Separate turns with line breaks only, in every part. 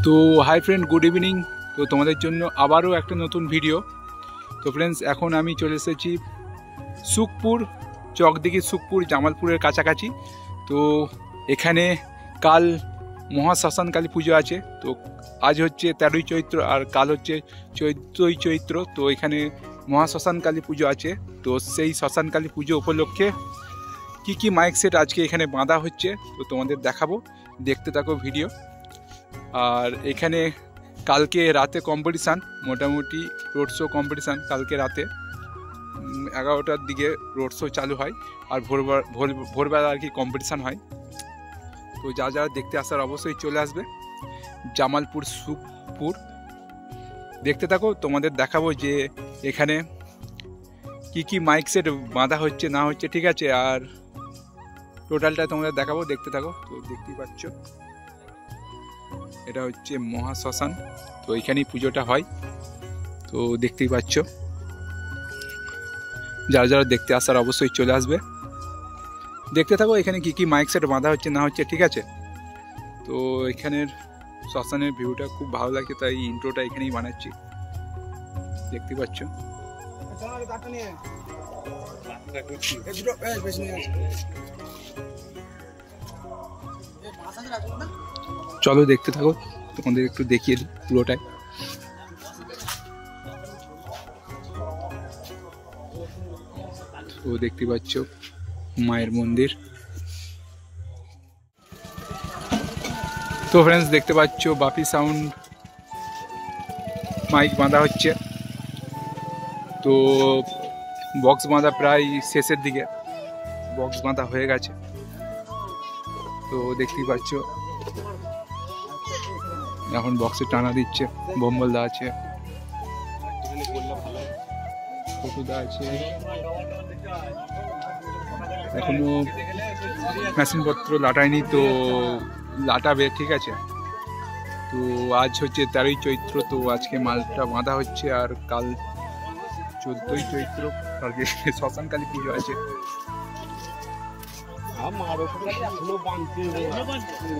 তো hi friend, good evening. তো তোমাদের জন্য আবারও একটা নতুন ভিডিও। তো ফ্রেন্ডস, এখন আমি চলে এসেছি সুখপুর, চকদিঘি সুখপুর, জামালপুরের কাছাকাছি। তো এখানে কাল মহাশ্মশান কালী পুজো আছে। তো আজ হচ্ছে 13ই চৈত্র আর কাল হচ্ছে 14ই চৈত্র। তো এখানে মহাশ্মশান কালী পুজো আছে। তো সেই শ্মশান কালী পুজো উপলক্ষে কি মাইক সেট আজকে এখানে বাঁধা হচ্ছে, তো তোমাদের দেখাবো, দেখতে থাকো ভিডিও। আর এখানে কালকে রাতে কম্পিটিশান, মোটামুটি রোড শো কম্পিটিশান। কালকে রাতে 11টার দিকে রোড শো চালু হয়, আর ভোরবেলা আর কি কম্পিটিশান হয়। তো যারা দেখতে আসার অবশ্যই চলে আসবে জামালপুর সুখপুর। দেখতে থাকো, তোমাদের দেখাবো যে এখানে কি মাইক সেট বাঁধা হচ্ছে না হচ্ছে, ঠিক আছে। আর টোটালটা তোমাদের দেখাবো, দেখতে থাকো। তো দেখতেই পাচ্ছ, এটা হচ্ছে মহাশ্মশান। তো এখানেই পুজোটা হয়। তো দেখতেই পাচ্ছ, যারা যারা দেখতে আসার অবশ্যই চলে আসবে। দেখতে থাকো এখানে কি মাইক সেট বাঁধা হচ্ছে না হচ্ছে, ঠিক আছে। তো এখানের শ্মশানের ভিউটা খুব ভালো লাগে, তাই ইন্ট্রোটা এখানেই বানাচ্ছি। দেখতে পাচ্ছ, চলো দেখতে থাকো, তোমাদের একটু দেখিয়ে দিই পুরোটাই। তো দেখতে পাচ্ছ মায়ের মন্দির। তো ফ্রেন্ডস, দেখতে পাচ্ছ বাপি সাউন্ড মাইক বাঁধা হচ্ছে। তো বক্স বাঁধা প্রায় শেষের দিকে, বক্স বাঁধা হয়ে গেছে। তো দেখতেই পাচ্ছ এখন বক্সে টানা দিচ্ছে, বোম্বলদা আছে, ফটুদা আছে। এখনো মেশিনপত্র লাটায়নি, তো লাটাবে, ঠিক আছে। তো আজ হচ্ছে 13ই চৈত্র, তো আজকে মালটা বাঁধা হচ্ছে। আর কাল 14ই চৈত্র, কালকে শ্মশান কালী পুজো আছে।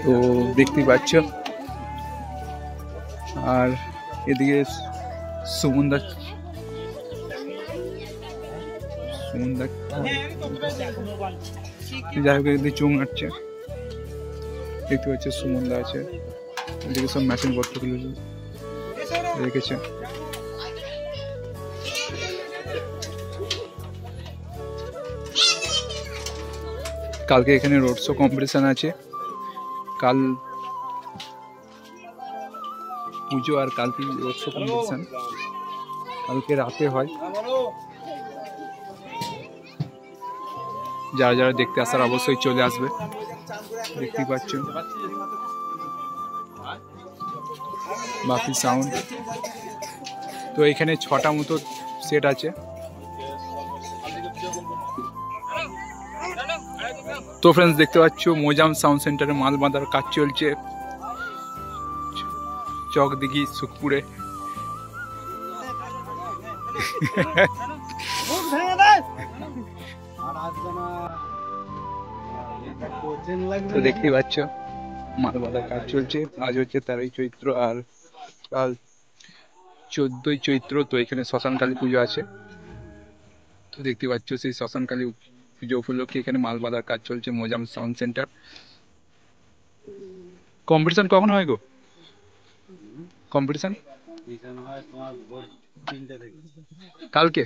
তো দেখতেই পাচ্ছ। আর এদিকে সুমনদা যাই হোক, এদিকে চুং আটছে, দেখতে পাচ্ছ সুমনদা আছে। এদিকে সব মেশিন পত্রগুলো রেখেছে। কালকে এখানে রোড শো কম্পিটিশন আছে। কাল পুজো আর কালকে রোড শো কম্পিটিশন, কালকে রাতে হয়। যারা যারা দেখতে আসার অবশ্যই চলে আসবে। দেখতেই পাচ্ছ বাপি সাউন্ড। তো এখানে 6টা মতো সেট আছে। তো ফ্রেন্ডস, দেখতে পাচ্ছ মোজাম সাউন্ড সেন্টারে মাল বাঁধার কাজ চলছে চকদিঘি সুখপুরে। তো দেখতেই পাচ্ছ মাল বাঁধার কাজ চলছে। আজ হচ্ছে 13ই চৈত্র আর কাল 14ই চৈত্র। তো এখানে শ্মশান কালী পুজো আছে। তো দেখতে পাচ্ছ সেই শ্মশান কালী পুজো উপলক্ষে এখানে মাল বাঁধার কাজ চলছে মোজাম সাউন্ড সেন্টার। কম্পিটিশন কখন হয় গো? কম্পিটিশন কালকে।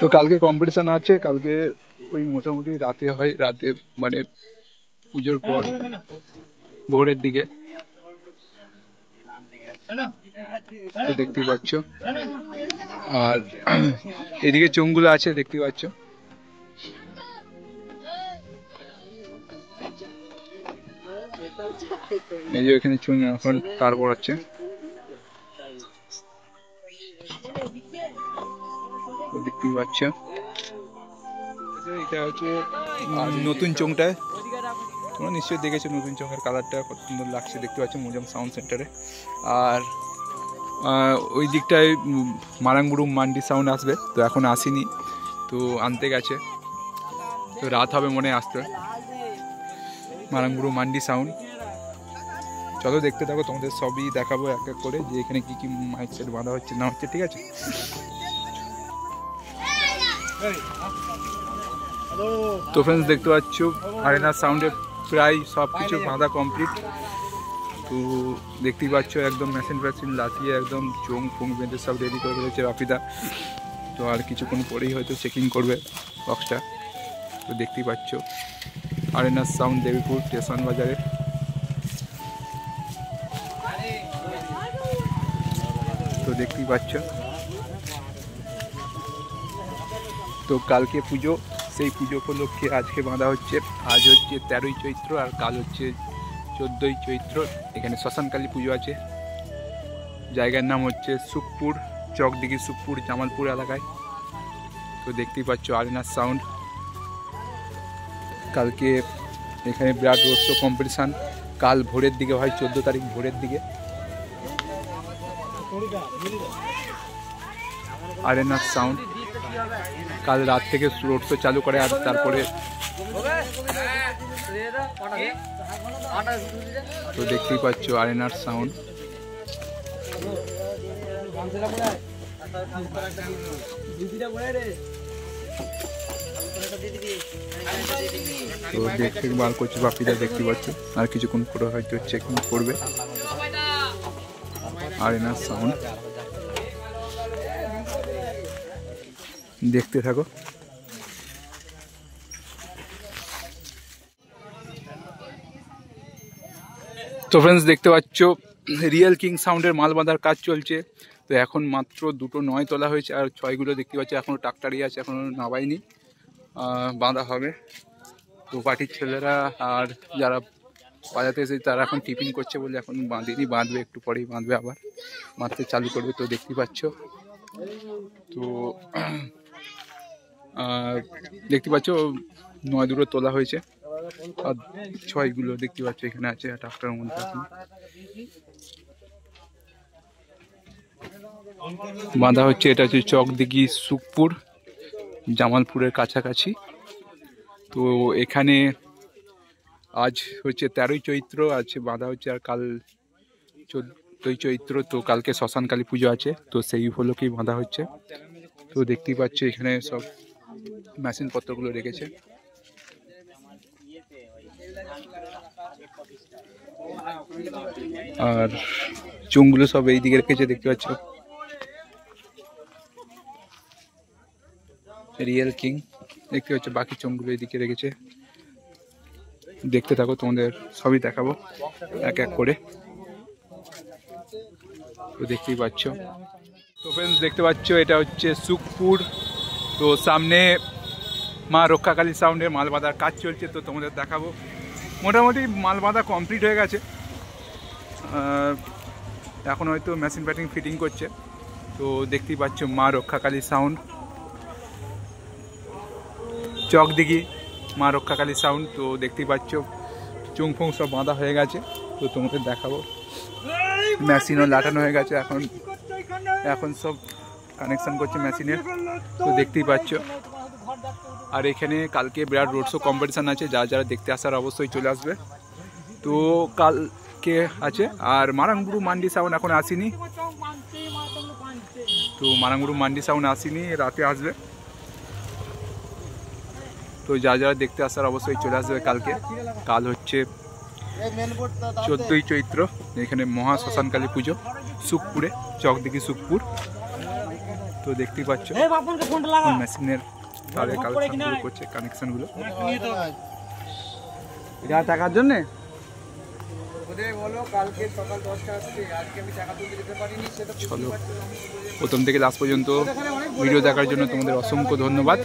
তো কালকে কম্পিটিশন আছে। কালকে ওই মোটামুটি রাতে হয়, রাতে মানে পুজোর পর ভোরের দিকে। তো দেখতেই পাচ্ছ। আর এদিকে চোঙগুলো আছে, দেখতে পাচ্ছ। এই যে এখানে চুন এখন তার পড়াচ্ছে। দেখতেই পাচ্ছ, এটা হচ্ছে নতুন চোঙটা। তোমরা নিশ্চয়ই দেখেছো নতুন চোঙের কালারটা কত সুন্দর লাগছে, দেখতে পাচ্ছ মোজাম সাউন্ড সেন্টারে। আর ওই দিকটায় মারাংবুরু মান্ডি সাউন্ড আসবে, তো এখন আসেনি, তো আনতে গেছে, তো রাত হবে মনে আসতে। মারাংবুরু মান্ডি সাউন্ড, চলো দেখতে থাকো, তোমাদের সবই দেখাবো এক এক করে যে এখানে কি কি মাইক সেট বাঁধা হচ্ছে না হচ্ছে, ঠিক আছে। তো ফ্রেন্ডস দেখতে পাচ্ছ আরেনা সাউন্ডে প্রায় সব কিছু বাঁধা কমপ্লিট। তো দেখতেই পাচ্ছ একদম মেশিন ফ্যাশিন লাতিয়ে একদম চোং ফোং বেঁধে সব রেডি করে ফেলেছে রাফিদা। তো আর কিছুক্ষণ পরেই হয়তো চেকিং করবে বক্সটা। তো দেখতেই পাচ্ছ আরেনা সাউন্ড দেবীপুর স্টেশন বাজারে। তো দেখতেই পাচ্ছ, তো কালকে পুজো, সেই পুজো উপলক্ষে আজকে বাঁধা হচ্ছে। আজ হচ্ছে 13ই চৈত্র আর কাল হচ্ছে 14ই চৈত্র। এখানে শ্মশানকালী পুজো আছে। জায়গার নাম হচ্ছে সুখপুর, চকদিঘি সুখপুর, জামালপুর এলাকায়। তো দেখতেই পাচ্ছ আরেনার সাউন্ড। কালকে এখানে বিরাট রোড শো কম্পিটিশান কাল ভোরের দিকে হয়, 14 তারিখ ভোরের দিকে। আরেনার সাউন্ড কাল রাত থেকে রোড শো চালু করে, আর তারপরে তো দেখতেই পাচ্ছ আরেনার সাউন্ড। তো দেখতে বার করছে বাপিরা, দেখতে পাচ্ছ আর কিছুক্ষণ পরে হয়তো চেকিং করবে আরেনার সাউন্ড। দেখতে থাকো। তো ফ্রেন্ডস দেখতে পাচ্ছ রিয়েল কিং সাউন্ডের মাল বাঁধার কাজ চলছে। তো এখন মাত্র 2টো 9 তোলা হয়েছে, আর 6গুলো দেখতে পাচ্ছ এখনও টাকটারি আছে, এখনও নামায়নি, বাঁধা হবে। তো পার্টির ছেলেরা আর যারা বাজাতে এসেছে তারা এখন টিফিন করছে বলে এখন বাঁধেনি, বাঁধবে একটু পরেই বাঁধবে, আবার বাঁধতে চালু করবে। তো দেখতে পাচ্ছ, তো দেখতে পাচ্ছ 9 দুটো তোলা হয়েছে, আর 6গুলো দেখতে পাচ্ছ এখানে আছে ট্রাক্টরের মধ্যে এখন বাঁধা হচ্ছে। এটা হচ্ছে চকদিঘি সুখপুর, জামালপুরের কাছাকাছি। তো এখানে আজ হচ্ছে 13ই চৈত্র আছে বাঁধা হচ্ছে, আর কাল 14ই চৈত্র। তো কালকে শ্মশানকালী পুজো আছে, তো সেই উপলক্ষেই বাঁধা হচ্ছে। তো দেখতেই পাচ্ছ এখানে সব মেশিন পত্রগুলো রেখেছে। আর চুংগুলো সব এই দিকে রেখেছে, দেখতে পাচ্ছ রিয়েল কিং, দেখতে পাচ্ছ বাকি চুংগুলো এইদিকে রেখেছে। দেখতে থাকো, তোমাদের সবই দেখাবো এক এক করে। তো দেখতেই পাচ্ছ। তো ফ্রেন্ডস দেখতে পাচ্ছ এটা হচ্ছে সুখপুর। তো সামনে মা রক্ষাকালী সাউন্ডের মাল বাঁধার কাজ চলছে, তো তোমাদের দেখাবো। মোটামুটি মাল বাঁধা কমপ্লিট হয়ে গেছে, এখন হয়তো মেশিন প্যাটিং ফিটিং করছে। তো দেখতেই পাচ্ছ মা রক্ষাকালী সাউন্ড, চকদিঘি মা রক্ষাকালী সাউন্ড। তো দেখতেই পাচ্ছ চুংফুং সব বাঁধা হয়ে গেছে, তো তোমাদের দেখাবো। মেশিনও লাটানো হয়ে গেছে, এখন সব কানেকশন করছে মেশিনের। তো দেখতেই পাচ্ছ। আর এখানে কালকে বিরাট রোড শো কম্পিটিশান আছে, যারা দেখতে আসার অবশ্যই চলে আসবে। তো কালকে আছে। আর মারাংবুরু মান্ডি সাউন্ড এখন আসেনি, তো মারাংবুরু মান্ডি সাউন্ড আসেনি, রাতে আসবে। তো যারা দেখতে আসার অবশ্যই চলে আসবে কালকে। কাল হচ্ছে 14ই চৈত্র, এখানে মহা শ্মশানকালী পুজো সুখপুরে, চকদিঘি সুখপুর। তো দেখতেই পাচ্ছ মেশিনের তারে কালেকশনগুলো করছে, কানেকশনগুলো টাকার জন্যে। চলো প্রথম থেকে লাস্ট পর্যন্ত ভিডিও দেখার জন্য তোমাদের অসংখ্য ধন্যবাদ।